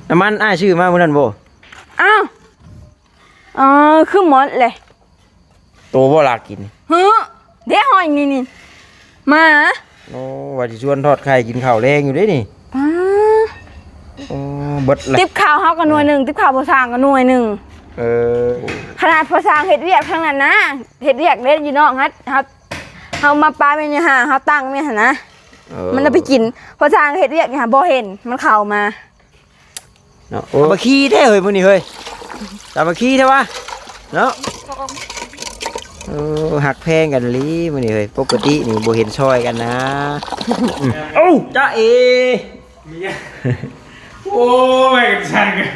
น้ำมันอ้ายชื่อมาเมื่อนั้นบ่อ้าวคือหมดเลยโตบ่ลากกินฮึเดี๋ยวหอยนี่มาโอ้ว่าสิชวนทอดไข่กินข้าวแรงอยู่เด้นี่โอ้เบิดเลยติ๊บข้าวเฮาก็หน่วยนึงติ๊บข้าวพอสร้างก็หน่วยนึงขนาดพอสร้างเฮ็ดเวียกทั้งนั้นนะเฮ็ดเวียกเด้อยู่นอกครับเฮามาปลาเป็นหาเฮาตั้งเนี่ยหั่นนะมันเอาไปกินพอสร้างเฮ็ดเวียกหาบ่เห็นมันเข้ามาเนาะโอ้มาขี้แท้เฮ้ยมื้อนี้เฮ้ยตามมาขี้แท้วะเนาะหักแพงกันลีมื้อนี้เฮ้ยปกตินี่บ่เห็นซอยกันนะโอ้จ้าเอโอ้ยช่างกัน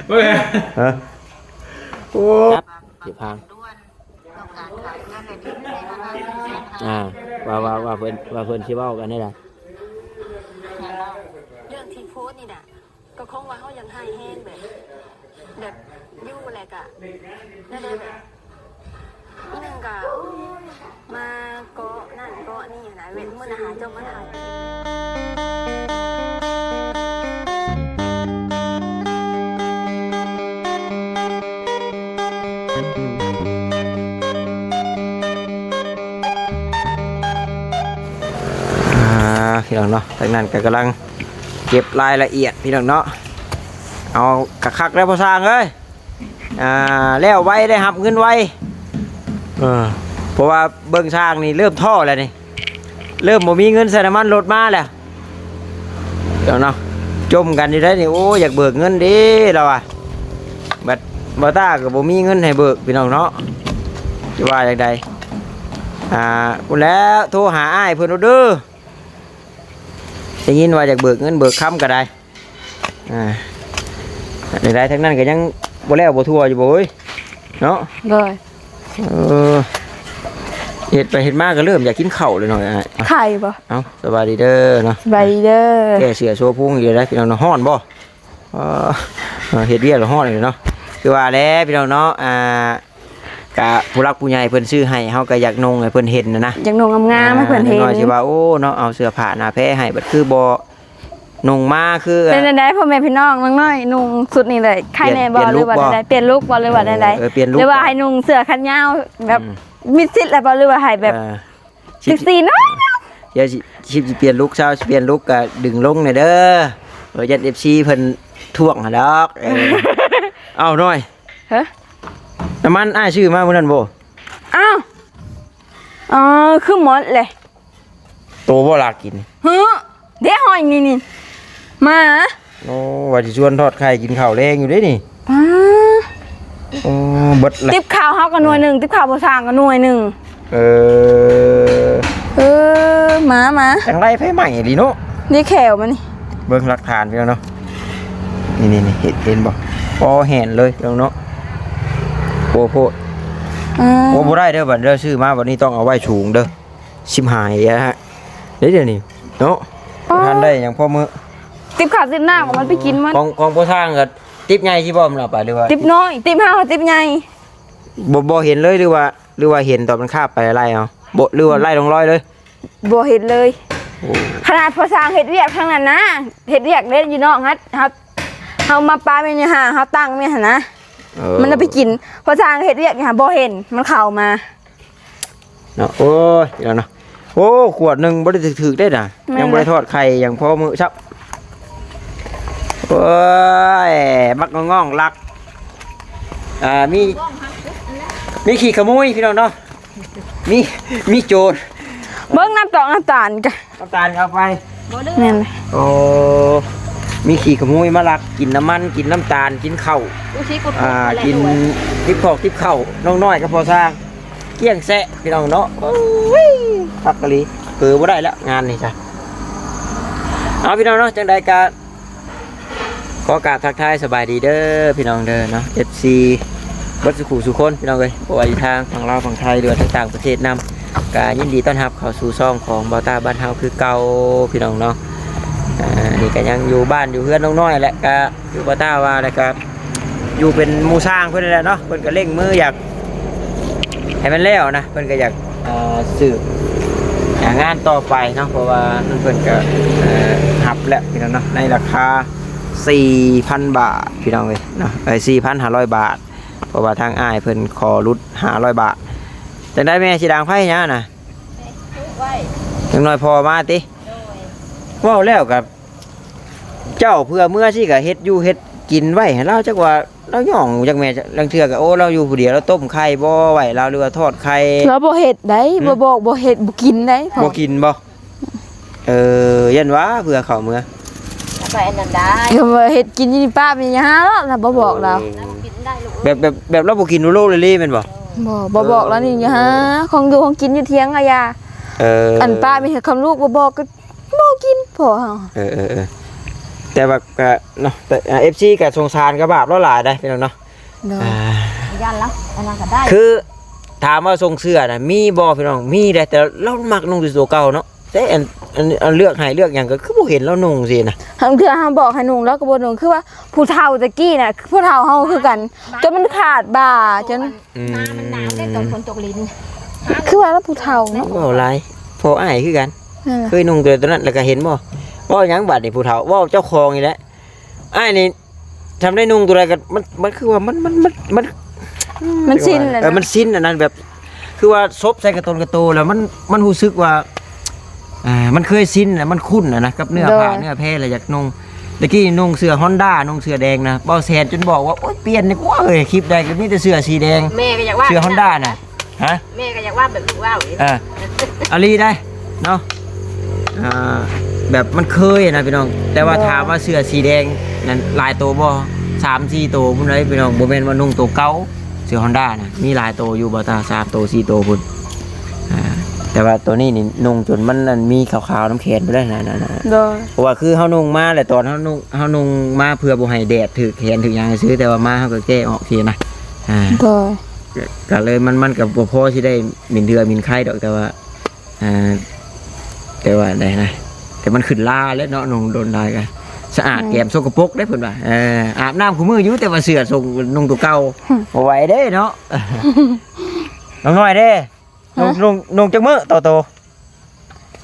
เฮ้ยฮะโอ้สิพังว่าเพิ่นสิเว้ากันได้ล่ะเรื่องที่โพสนี่น่ะก็คงว่าเฮายังให้แห้งแบบยู่แหละกะนั่นแหละแบบอีนึงกะมาเกาะนั่นเกาะนี่นะเว้นมื้ออาหารเจ้ามาถ่ายพี่น้องเนาะทางนั้นก็กำลังเก็บรายละเอียดพี่น้องเนาะเอาคักๆแล้วพอสร้างเลยแล้วไว้ได้หับเงินไว้เพราะว่าเบิ่งสร้างนี่เริ่มท่อแล้วนี่เริ่มบ่มีเงินใส่น้ำมันรถมาแล้วเดี๋ยวเนาะจมกันอยู่ได้นี่โอ้อยากเบิกเงินดิเราอ่ะบัดบ่ต้าก็บ่มีเงินให้เบิกพี่น้องเนาะจะว่าอย่างใดกูแล้วโทรหาอ้ายเพิ่นเด้อได้ยินว่าอยากเบิกเงินเบิกค้ำก็ได้ได้ทั้งนั้นก็ยังบ่แล้วบ่ทั่วอยู่บ่เอ้ยเนาะเลยเห็ดไปเห็ดมากก็เริ่มอยากกินข้าวเลยหน่อยไข่บ่เอาสบายดีเด้อเนาะสบายดีเด้อแกเสือโชว์พุ่งอยู่ได้พี่น้องฮ้อนบ่เห็ดเวียกหรือฮ้อนเลยเนาะคือว่าแล้วพี่น้องเนาะกะผู้รักผู้ใหญ่เพิ่นซื้อให้เฮาก็อยากนงให้เพิ่นเห็นนะอยากนงงามๆให้เพิ่นเห็นน้อยสิว่าโอ้เนาะเอาเสื้อผ้าหน้าแพ้ให้บัดคือบ่นงมาคือเป็นได้พ่อแม่พี่น้องน้อยนุ่งสุดนี่เลยใครแน่บ่หรือว่าได้เปลี่ยนลุคบ่หรือว่าได้หรือว่าให้นุ่งเสื้อแขนยาวแบบมิดชิดแล้วบ่หรือว่าให้แบบเซ็กซี่เนาะเดี๋ยวสิเปลี่ยนลุคเช้าเปลี่ยนลุคก็ดึงลงหน่อยเด้อยัด FC เพิ่นท่วงหั่นดอกเอาหน่อยฮะน้ำมันอ้ายชื่อมาเมื่อนั้นบ่อ้าวคือหมดเลยโตบ่ลากกินฮึเดี๋ยวหอยนี่มาโอ้ว่าสิชวนทอดไข่กินข้าวแรงอยู่เด้นี่โอ้เบิดเลยติ๊บข้าวเฮาก็หน่วยนึงติ๊บข้าวพอสร้างก็หน่วยนึงมาจังไรไผใหม่ดิเนาะนี่แขวมันนี่เบิ่งหลักฐานพี่น้องเนาะนี่เห็นบ่พอเห็นเลยพี่น้องเนาะโอ้โพดโอ้บ่ได้เด้อบัดเด้อซื้อมาบัดนี้ต้องเอาไว้สูงเด้อชิมหายฮะเดี๋ยวนี้เนาะทานได้อย่างพ่อมื้อติ๊บข้าวติ๊บหน้าของมันไปกินมันของบ่สร้างก็ติ๊บใหญ่สิบ่มันเอาไปหรือว่าติ๊บน้อยติ๊บห้าติ๊บใหญ่บ่เห็นเลยหรือว่าเห็นตอนมันคาบไปไล่เอาบ่หรือว่าไล่ลงร้อยเลยบ่เห็นเลยขนาดพอสร้างเฮ็ดเวียกทั้งนั้นนะเฮ็ดเวียกเด้อยู่นอกครับเฮามาปลาเป็นหาเฮาตั้งเนี่ยหั่นนะมันเอาไปกินพอสร้างเฮ็ดเวียกบ่เห็นมันเข้ามาเนาะโอ้ยเดี๋ยวเนาะโอ้ขวดนึงบ่ได้ถึกได้น่ะยังบ่ได้ทอดไข่อย่างพ่อมื้อซับโอ้ยบักง่องลักมีขี้ขโมยพี่น้องเนาะมีโจรเบิ่งน้ำตาลกันน้ำตาลเอาไปนั่นเลยโอ้มีขี้ขโมยมาลักกินน้ำมันกินน้ำตาลกินข้าวกินทิพข้าวน้องน้อยก็พอสร้างเกี้ยงแซะพี่น้องเนาะพักกะลีคือบ่ได้แล้วงานนี่จ้ะเอาพี่น้องเนาะจังใดก็ขอกราบทักทายสบายดีเด้อพี่น้องเด้อเนาะ FC บัดสุขุสุคนพี่น้องเอ้ยบ่ว่าอยู่ทางฝั่งลาวฝั่งไทยหรือต่างประเทศนำก็ยินดีต้อนรับเข้าสู่ช่องของบ่าวตาบ้านเฮาคือเก่าพี่น้องเนาะนี่ก็ยังอยู่บ้านอยู่เพื่อนน้อยๆแหละก็อยู่บ่าวตาว่าแล้วก็อยู่เป็นหมู่สร้างเพิ่นนั่นแหละเนาะเพิ่นก็เร่งมืออยากให้มันแล้วนะเพิ่นก็อยากสืบงานต่อไปเนาะเพราะว่าเพิ่นก็หับแล้วพี่น้องเนาะในราคา 4,000 บาทพี่น้องเอ้ยเนาะ4,500 บาทเพราะว่าทางอ้ายเพิ่นขอลด500 บาทจังได้แม่สิดังไผหยังน่ะจังน้อยพอมาติเว้าแล้วกับเจ้าเพื่อเมื่อสิก็เฮ็ดอยู่เฮ็ดกินไว้ให้เราจักว่าเราย่องจักแม่ลังเทื่อก็โอ้เราอยู่ผู้เดียวเราต้มไข่บ่ไว้เราหรือว่าทอดไข่ เราบ่เฮ็ดได้บ่บอกบ่เฮ็ดบ่กินได้ บ่กินบ่ยันว่าเพื่อเขาเมื่อ ไปอันนั้นได้ ก็บ่เฮ็ดกินอยู่นี่ป้าเป็นหยังฮะเราบ่บอกเรา กินได้ลูก แบบเราบ่กินโลเลยแม่นบ่ บ่บอกแล้วนี่ฮะของอยู่ของกินอยู่เที่ยงอะยาอันป้ามีเฮ็ดคำลูกบ่บอกก็บ่กินพอเฮาแต่ว่าก็เนาะแต่ FC ก็สงสารกับบาปเราหลายได้พี่น้องเนาะ ย่านแล้วอันนั้นก็ได้ คือถามว่าทรงเสื้อน่ะมีบ่พี่น้องมีได้แต่เรามักนุ่งตัวเก่าเนาะแต่อันเลือกให้เลือกหยังก็คือบ่เห็นเรานุ่งสินะ ทางเทื่อเฮาบอกให้นุ่งแล้วก็บ่นุ่งคือว่าผู้เฒ่าตะกี้น่ะผู้เฒ่าเฮาคือกันจนมันขาดบ่าจน น้ำมันหนาวได้ตอนฝนตกลิ้น คือว่าแล้วผู้เฒ่าเนาะ เว้าหลายพออ้ายคือกัน นั่นล่ะ เคยนุ่งตัวนั้นแล้วก็เห็นบ่เว้าหยังบัดนี่ผู้เฒ่าเว้าเจ้าของนี่แหละอ้ายนี่ทำได้นุ่งตัวใดก็มันคือว่ามัน สิ้นแล้วนะ มันสิ้นอันนั้นแบบคือว่าซบใส่กระโตแล้วมันรู้สึกว่ามันเคยสิ้นน่ะมันคุ้นน่ะนะกับเนื้อผ้าเนื้อแพรแล้วอยากนุ่งตะกี้นุ่งเสื้อ Honda นุ่งเสื้อแดงนะเบาแสนจนบอกว่าโอ๊ยเปลี่ยนนี่กว่าเอ้ยคลิปใดก็มีแต่เสื้อสีแดง แม่ก็อยากว่า เสื้อ Honda น่ะฮะ แม่ก็อยากว่าแบบลูกว่าว อาลีได้เนาะแบบมันเคยนะพี่น้องแต่ว่าถามว่าเสื้อสีแดงนั่นลายโตบ่3-4 โตพุ่นได้พี่น้องบ่แม่นว่านุ่งโตเก่าเสื้อ Honda น่ะมีหลายโตอยู่บ่ตา3 โต 4 โตพุ่นแต่ว่าตัวนี้นี่นุ่งจนมันนั่นมีขาวๆน้ำแข็งไปได้นั่น โดย เพราะว่าคือเฮานุ่งมาแหละตอนเฮานุ่งมาเพื่อบ่ให้แดดถึกแขนถึกหยังซื้อแต่ว่ามาเฮาก็แก้ออกทีนะโดย ก็เลยมันก็บ่พอสิได้มินเดือมินไข่ดอกแต่ว่าได้นะแต่มันขึ้นลาแล้วเนาะนุ่งโดนได้กันสะอาดแก้มสกปรกได้เพิ่นว่าอาบน้ำคู่มืออยู่แต่ว่าเสื้อส่งนุ่งตัวเก่าบ่ไหวเด้เนาะ น้องน้อยเด้นุ่งจักมื้อโต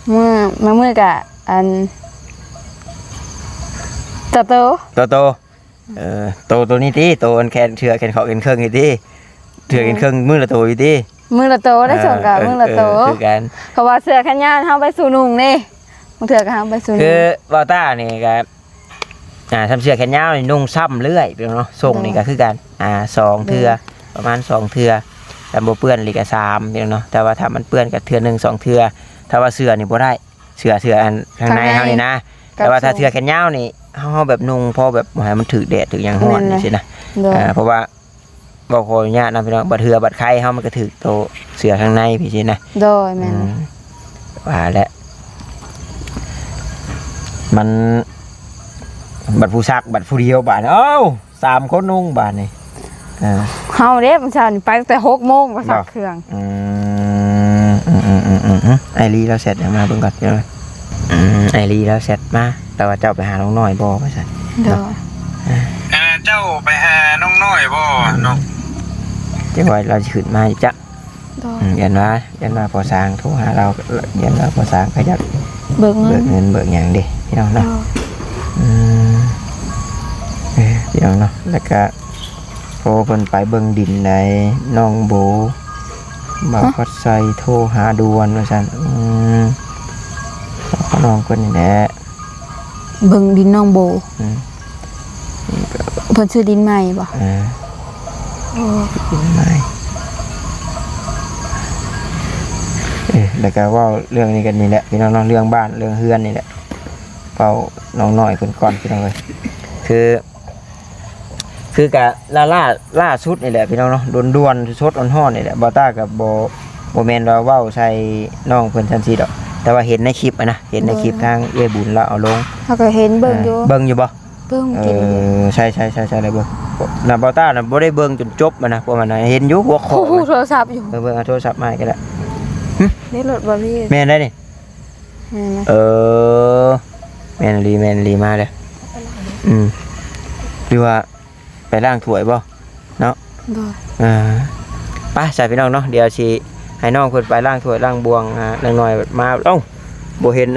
เมื่อกะอันโตตัวนี้ติโตอันแขนเชือแขนเขาแขนเครื่องนี่ติเชือแขนเครื่องมือละโตอยู่ติมือละโตได้ส่งกับมือละโตคือกันเขาว่าเสื้อแขนยาวเฮาไปสู่นุ่งนี่บางเทื่อก็เฮาไปสู่นุ่งคือบ่ต้านี่ก็ทำเสื้อแขนยาวนี่นุ่งซ้ำเรื่อยเนาะส่งนี่ก็คือกัน2เทื่อประมาณ2เทื่อแต่บ่เปื้อนนี่ก็3เนาะแต่ว่าถ้ามันเปื้อนก็เทื่อนึง2เทื่อถ้าว่าเสื้อนี่บ่ได้เสื้ออันข้างในเฮานี่นะแต่ว่าถ้าเสื้อแขนยาวนี่เฮาแบบนุ่งพอแบบบ่ให้มันถึกแดดถึกหยังร้อนจังซี่นะเพราะว่าบ่ขออนุญาตนะพี่น้องบัดเทื่อบัดไข่เฮามันก็ถึกโตเสื้อข้างในพี่ซี่นะโดยแม่นว่าแล้วมันบัดผู้ซักบัดผู้เดียวบาดเอ้า3คนนุ่งบาดนี่เฮาเด้มื้อเช้านี่ไปตั้งแต่ 6:00 นก็ซักเครื่องไอรีเราเสร็จมาเบิ่งก่อนเดี๋ยวไอรีเราเสร็จมาแต่ว่าเจ้าไปหาน้องน้อยบ่ว่าซั่นเด้อเจ้าไปหาน้องน้อยบ่น้องจังว่าเราสิขึ้นมาอีกจ้ะยันว่าพอสร้างโทรหาเรายันว่าพอสร้างก็อยากเบิกเงินเบิกหยังดิพี่น้องเนาะพี่น้องเนาะแล้วก็โทรเพิ่นไปเบิ่งดินในน้องโบบ่าวพัดใส่โทรหาด่วนว่าซั่นน้องคนนี่แหละเบิ่งดินน้องโบเพิ่นซื้อดินใหม่บ่ดินใหม่แล้วก็เว้าเรื่องนี้กันนี่แหละพี่น้องเรื่องบ้านเรื่องเฮือนนี่แหละเว้าน้องน้อยเพิ่นก่อนพี่น้องเอ้ยคือกะล่าชุดนี่แหละพี่น้องเนาะด่วนๆชดอ่อนๆนี่แหละบ่ต้ากับบ่แม่นว่าเว้าใส่น้องเพิ่นซั่นซี่ดอกแต่ว่าเห็นในคลิปนะเห็นในคลิปทางเอ้บุญแล้วเอาลงเฮาก็เห็นเบิ่งอยู่บ่เบิ่งกินใช่เลยเบิ่งน่ะบ่ต้าน่ะบ่ได้เบิ่งจนจบนะเพราะมันเห็นอยู่หัวข้อโทรศัพท์อยู่เบิ่งเอาโทรศัพท์มาก็ได้ได้รถบ่พี่แม่นได้นี่แม่นลีมาเด้หรือว่าไปล้างถ้วยบ่เนาะไปใส่พี่น้องเนาะเดี๋ยวสิให้น้องเพิ่นไปล้างถ้วยล้างบวงนางน้อยมาบ่เห็น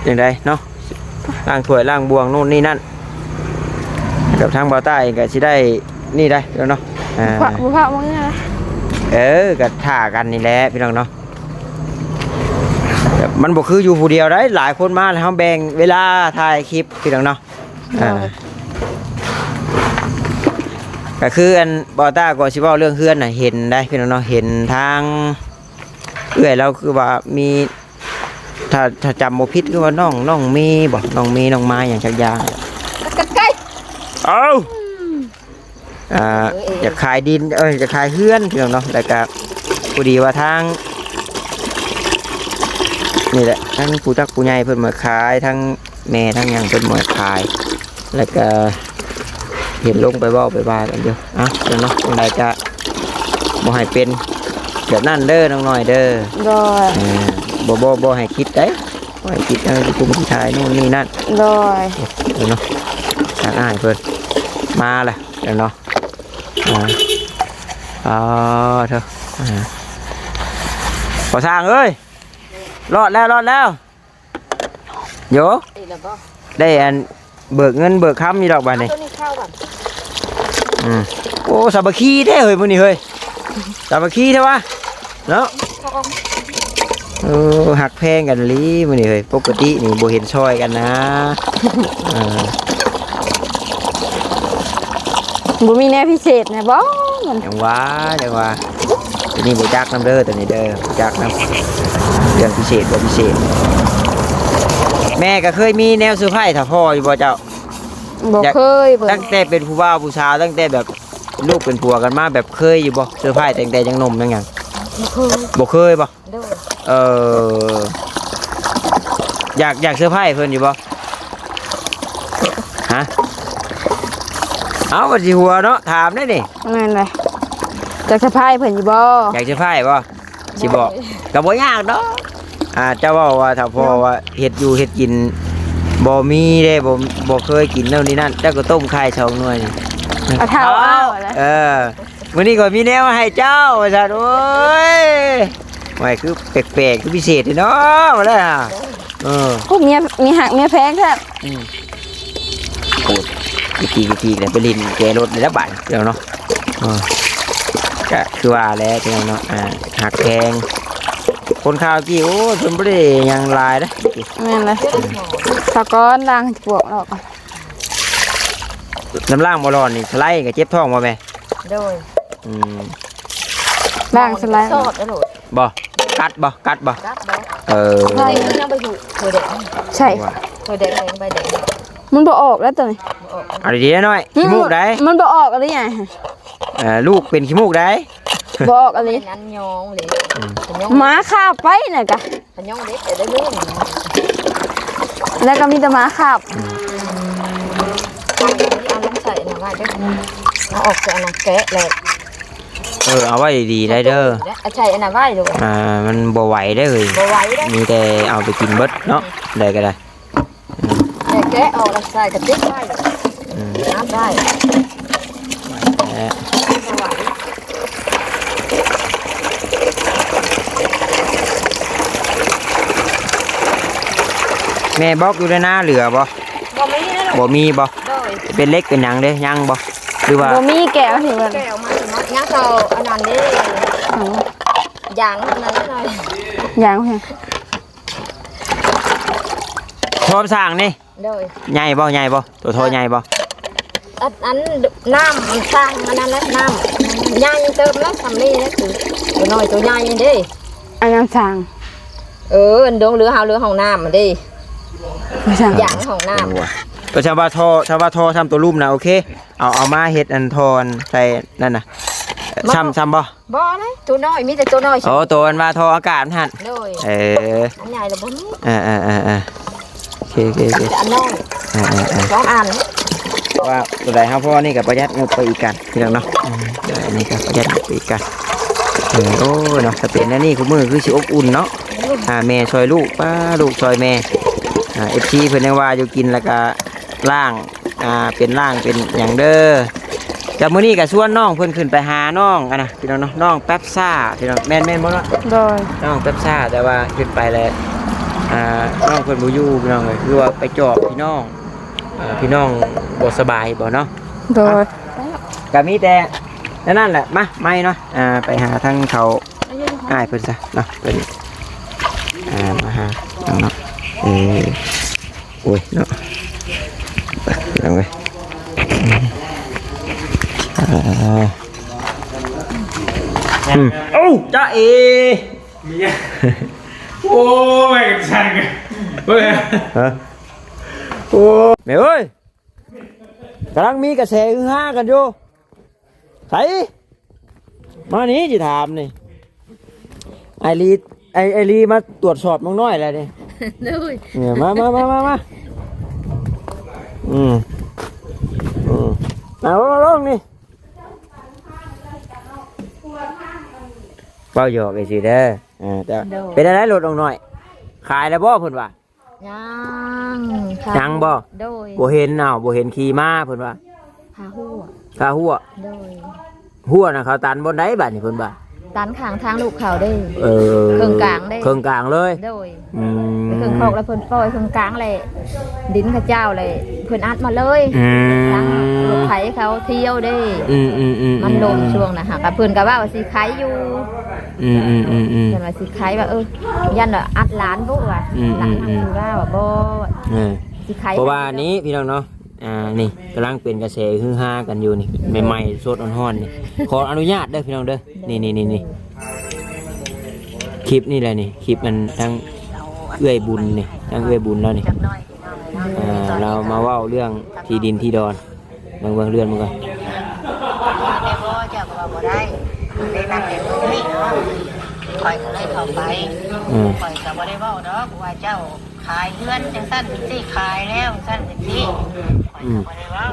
จังได๋เนาะ ล้างถ้วยล้างบวงนู่นนี่นั่นกับทางบ่าวใต้ก็สิได้นี่ได้พี่น้องเนาะผู้พระมึงนะก็ท่ากันนี่แหละพี่น้องเนาะมันบ่คืออยู่ผู้เดียวได้หลายคนมาแล้วแบ่งเวลาถ่ายคลิปพี่น้องเนาะก็คืออันบ่าวต้าก็สิเว้าเรื่องเฮือนน่ะเห็นได้พี่น้องเนาะเห็นทางเอื้อยเราคือว่ามีถ้าจำบ่ผิดคือว่าน้องมีบ่น้องมีน้องไม้อย่างจักอย่างเอาจะขายดินจะขายเฮือนพี่น้องเนาะแล้วก็พอดีว่าทางนี่แหละทั้งผู้จักผู้ใหญ่เพิ่นมาขายทั้งแม่ทั้งหยังเพิ่นมาขายแล้วก็เห็นลงไปเว้าไปว่ากันอยู่พี่น้องเนาะจังไดจะบ่ให้เป็นแบบนั้นเด้อน้องน้อยเด้อบ่ให้คิดได้บ่ให้คิดกลุ่มผู้ชายนู่นนี่นั่นเนาะทางอ้ายเพิ่นมาแหละเดี๋ยวเนาะเถอะขอสร้างเอ้ยรอดแล้วโยได้อันเบิกเงินเบิกค้ำมีดอกบานนี่โอ้สาบคีแท้เฮ้ยมื้อนี้เฮ้ยสาบคีแท้วะเนาะหักแพงกันลีมื้อนี้เฮ้ยปกตินี่บ่เห็นซอยกันนะบ่มีแนวพิเศษนะบ่จังว่าตัวนี้บ่จักนำเด้อตัวนี้เด้อบ่จักนำเรื่องพิเศษบ่พิเศษแม่ก็เคยมีแนวเซอร์ไพรส์ถ้าพ่ออยู่บ่เจ้าบ่เคยตั้งแต่เป็นผู้บ่าวผู้สาวตั้งแต่แบบลูกเป็นผัวกันมาแบบเคยอยู่บ่เซอร์ไพรส์ตั้งแต่ยังหนุ่มยังหยังบ่เคยบ่อยากเซอร์ไพรส์เพิ่นอยู่บ่ฮะเอาก็สิหัวเนาะถามได้นี่นั่นแหละจะสะพายเพิ่นอยู่บ่อยากสะพายบ่สิบอกก็บ่ยากเนาะเจ้าว่าถ้าพ่อว่าเฮ็ดอยู่เฮ็ดกินบ่มีเด้บ่เคยกินแนวนี้นั่นเจ้าก็ต้มไข่2หน่วยนี่เอาเท้ามื้อนี้ก็มีแนวมาให้เจ้าว่าซั่นโอ้ยไม่คือแปลกๆคือพิเศษเนาะว่าแล้วพวกมีหักเมียแพงแท้โอ้กี่เลยไปลินแกรถในระบาดเดี๋ยวเนาะก็คือว่าแล้วที่เนาะหักแพงคนข่าวกี่โอ้ชนบุรียังลายนะนั่นเลยตะก้อนล่างปวกเราน้ำล่างบอลอนนี่สไลด์กับเจ็บท้องบ่แม่โดยล่างสไลด์บ่กัดบ่ใช่ยังไปอยู่เคยเด็กใช่เคยเด็กอะไรไปเด็กมันบ่ออกแล้วตัวนี้เอาดีๆหน่อยขี้มูกได้มันบ่ออกอะไรไงลูกเป็นขี้มูกได้บ่ออกอะไรนั้นยองเลยม้าข้าไปน่ะกะยองเด็กได้เรื่องแล้วก็มีแต่ม้าข้าเอาน้ำใส่หน่อยได้เอาออกจากน้ำแกะเลยเอาไว้ดีๆได้เด้อใช่อันนั้นไว้ดูมันบ่ไหวได้เลยมีแต่เอาไปกินเบิดเนาะได้ก็ได้แกะออกแล้วใส่กระติกได้น้ำได้แม่บอกอยู่ในหน้าเหลือบ่มีบ่เป็นเล็กเป็นหยังเด้ยังบ่หรือว่าบ่มีแก้วถึงแก้วมาย่างเขาอันนั้นนี่ย่างนั้นเลยย่างเหรอโทรสั่งนี่ใหญ่บ่ตัวโทรใหญ่บ่อันน้ำสร้างอันนั้นแล้วน้ำใหญ่เติมแล้วทำนี่นะคือตัวน้อยตัวใหญ่ดิอันนั้นสั่งอันดวงเรือห้องน้ำมันดิอย่างห้องน้ำก็ชาวบ้านทอทำตัวรูปนะโอเคเอามาเฮ็ดอันทอนใส่นั่นน่ะซ้ำบ่เลยตัวน้อยมีแต่ตัวน้อยตัวอันมาทออากาศท่านอันใหญ่แล้วบ่มีโอเคอันน้อย2อันว่าตัวใดครับพ่อนี่กับประหยัดงบไปอีกกันพี่น้องเนาะนี่กับประหยัดงบไปอีกกันโอ้เนาะสเปนนี่คือมือคือสิอบอุ่นเนาะแม่ซอยลูกป้าลูกซอยแม่FC เพิ่นยังว่าอยู่กินแล้วก็ล่างเป็นล่างเป็นอย่างเด้อจากมื้อนี้ก็ชวนน้องเพิ่นขึ้นไปหาน้องนะพี่น้องเนาะน้องแป๊บซ่าพี่น้องแม่นบ่เนาะโดยน้องแป๊บซ่าแต่ว่าขึ้นไปแล้ว น้องเพิ่นบ่อยู่พี่น้องเลยคือว่าไปจอบพี่น้องพี่น้องบ่สบายบ่เนาะ โดย ก็มีแต่นั่นแหละมาไม่เนาะไปหาทางเขาง่ายเพิ่นซะเนาะเพิ่นมาหาเนาะโอ้ยเนาะเอาไว้โอ้จ้าเอโอ้ไม่กันชันกันเฮ้ย ฮะโอ้แม่เอ้ยกำลังมีกระแสฮือฮากันอยู่ใส่มานี้จะถามนี่ไอรีมาตรวจสอบน้องน้อยอะไรเนี่ยเนี่ยมาเอาลงนี่เป้าหยอกไอ้สิเด้อแต่เป็นอะไรรถน้องน้อยขายแล้วบ่เพิ่นว่ายังบ่โดย บ่เห็นบ่เห็นขี่ม้าเพิ่นว่าพาหัว ขาหัว โดย หัวน่ะเขาตันบนไดบัดนี่เพิ่นว่า ตันข้างทางลูกเขาได้ เครื่องกลางเลย โดยเครื่องคอกแล้วเพิ่นปล่อยเครื่องกลางเลยดินข้าเจ้าเลยเพิ่นอัดมาเลยทางรถไถเขาเที่ยวได้มันลงช่วงนะฮะกับเพิ่นก็ว่าสิขายอยู่เพิ่นว่าสิขายว่ายันว่าอัดหลานบ่ว่าหลานทำอยู่ว่าบ่สิขายเพราะว่านี้พี่น้องเนาะนี่กำลังเป็นกระแสฮือฮากันอยู่นี่ใหม่ๆสดอ่อนๆนี่ขออนุญาตเด้อพี่น้องเด้อนี่คลิปนี่แหละนี่คลิปมันทั้งเอื้อยบุญนี่ทั้งเอื้อยบุญแล้วนี่เรามาเว้าเรื่องที่ดินที่ดอนเบิ่งเรื่องมันก่อนแต่พ่อเจ้าก็ว่าบ่ได้ได้นั่งเด็กตรงนี้เนาะคอยก็เลยเข้าไปคอยก็บ่ได้เว้าดอกว่าเจ้าขายเฮือนจังซั่นจังซี่ขายแล้วซั่นจังซี่คอยก็บ่ได้เว้า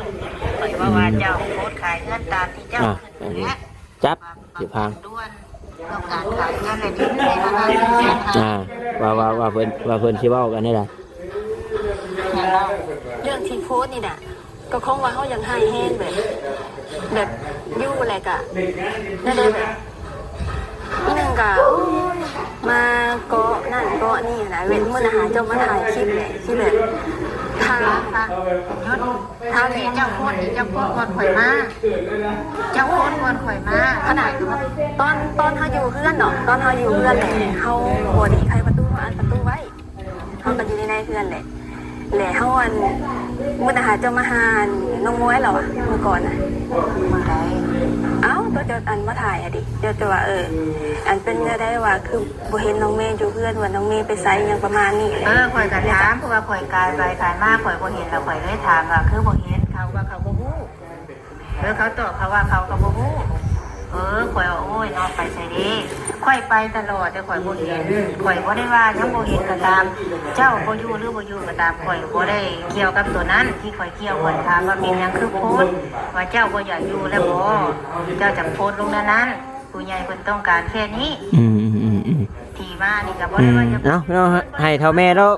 คอยว่าเจ้าโพสต์ขายเฮือนตามที่เจ้าขึ้นแล้วจับสิพังด้วนต้องการขายเฮือนในที่ไหนประมาณว่าเพิ่นสิเว้ากันได้ล่ะเรื่องที่โพสต์นี่น่ะก็คงว่าเขายังให้แห้งแบบยู่อะไรกะนั่นเลยแบบนี่นึงกะมาเกาะนั่นเกาะนี่นะเว้นเมื่อหาเจ้ามาถ่ายคลิปเลยที่แบบทางเจ้าโคตรก่อนข่อยมาเจ้าโคตรก่อนข่อยมาขนาดตอนเขาอยู่เพื่อนเนาะตอนเขาอยู่เพื่อนเลยเขาโหดีใครประตูอันประตูไว้เขากันอยู่ในเพื่อนเลยแหล่เขาอันมุนอาหารเจ้ามาหานน้องม้วยเหรอวะเมื่อก่อนนะมาได้เอ้าตัวจะอันมาถ่ายอะดิเดี๋ยวจะว่าอันเป็นได้ว่าคือบ่เห็นน้องเมย์อยู่เพื่อนว่าน้องเมย์ไปไซยังประมาณนี้ข่อยก็ถามเพราะว่าข่อยกายไปกายมาข่อยบ่เห็นแล้วข่อยเลยถามว่าคือบ่เห็นเขาว่าเขาบ่ฮู้เขาตอบเขาว่าเขาก็บ่ฮู้ข่อยโอ้ยนอนไปใส่ดีข่อยไปตลอดแต่ข่อยบ่เห็นข่อยบ่ได้ว่ายังบ่เห็นก็ตามเจ้าบ่อยู่หรือบ่อยู่ก็ตามข่อยบ่ได้เกี่ยวกับตัวนั้นที่ข่อยเกี่ยวข่อยถามว่าเป็นหยังคือโพสต์ว่าเจ้าบ่อยากอยู่แล้วบ่เจ้าจักโพสต์ลงนั้นผู้ใหญ่เพิ่นต้องการแค่นี้ที่มานี่ก็บ่ได้ว่าจะเนาะให้เท่าแม่แล้ว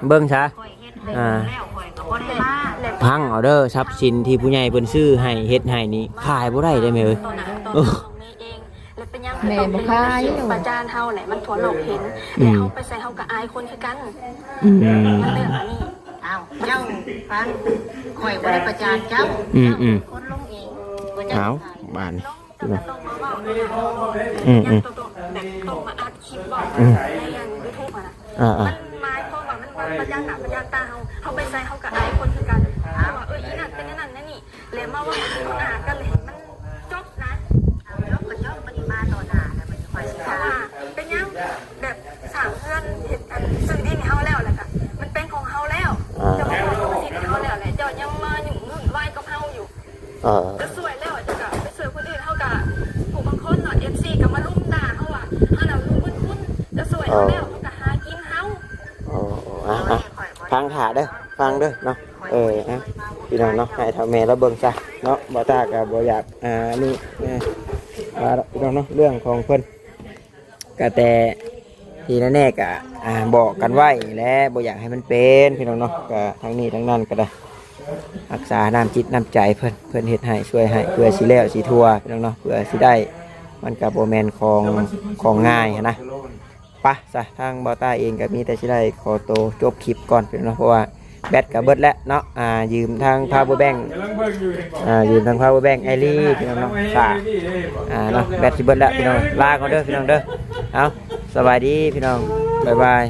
เบิ่งซะพังเอาเด้อทรัพย์สินที่ผู้ใหญ่เพิ่นซื้อให้เฮ็ดให้นี่ขายบ่ได้ได้มั้ยแม่บ่ขายประจานเฮาแหละมันทั่วโลกเห็นแล้วเฮาไปใส่เฮาก็อายคนคือกันมันเรื่องอันนี้อ้าวเจ้าฟังข่อยบ่ได้ประจานเจ้าคนลงเองเอาบ้านต้องมาอัดคลิปบอกในยูทูบอ่ะมันหมายความว่ามันประจานหน้าประจานตาเฮาไปใส่เฮาก็อายคนคือกันว่าอีนั่นเป็นนั่นนั่นนี่แล้วมาว่าคนอ่านกันเลยมันจบนะแล้วก็ย่อมปฏิมาต่อหน้าแล้วมันค่อยสิค่ะเป็นยังแบบสร้างเพื่อนเฮ็ดซื้อดินเฮาแล้วแหละก็มันเป็นของเฮาแล้วเจ้าของลิขสิทธิ์เฮาแล้วแหละเจ้ายังมาอยู่นู่นไหว้กับเฮาอยู่จะสวยแล้วจะไปสวยคนอื่นเฮาก็ผู้บางคนเนาะ FC ก็มาลุมด่าเฮาว่าเฮาน่ะรู้คุ้นจะสวยเฮาแล้วเฮาก็หากินเฮาฟังหาเด้อฟังเด้อเนาะพี่น้องเนาะให้เท่าแม่แล้วเบิ่งซะเนาะบ่ตาก็บ่อยากนี่พี่น้องเนาะเรื่องของเพิ่นก็แต่ทีแน่ๆก็บอกกันไว้แล้วบ่อยากให้มันเป็นพี่น้องเนาะก็ทั้งนี้ทั้งนั้นก็ได้รักษาน้ำจิตน้ำใจเพิ่นเฮ็ดให้ช่วยให้เพื่อสิแล้วสิทั่วพี่น้องเนาะเพื่อสิได้มันก็บ่แม่นของง่ายนะไป ปะซะทางบอต้าเองก็มีแต่สิได้ขอตัวจบคลิปก่อนพี่น้องเพราะว่าแบตก็เบิดแล้วเนาะยืมทาง power bank กำลังเบิ่งอยู่เห็นบ่ ยืมทาง power bank ไอรีพี่น้องเนาะฝากเนาะแบตสิเบิดแล้วพี่น้องลาก่อนเด้อพี่น้องเด้อเอาสบายดีพี่น้องบ๊ายบาย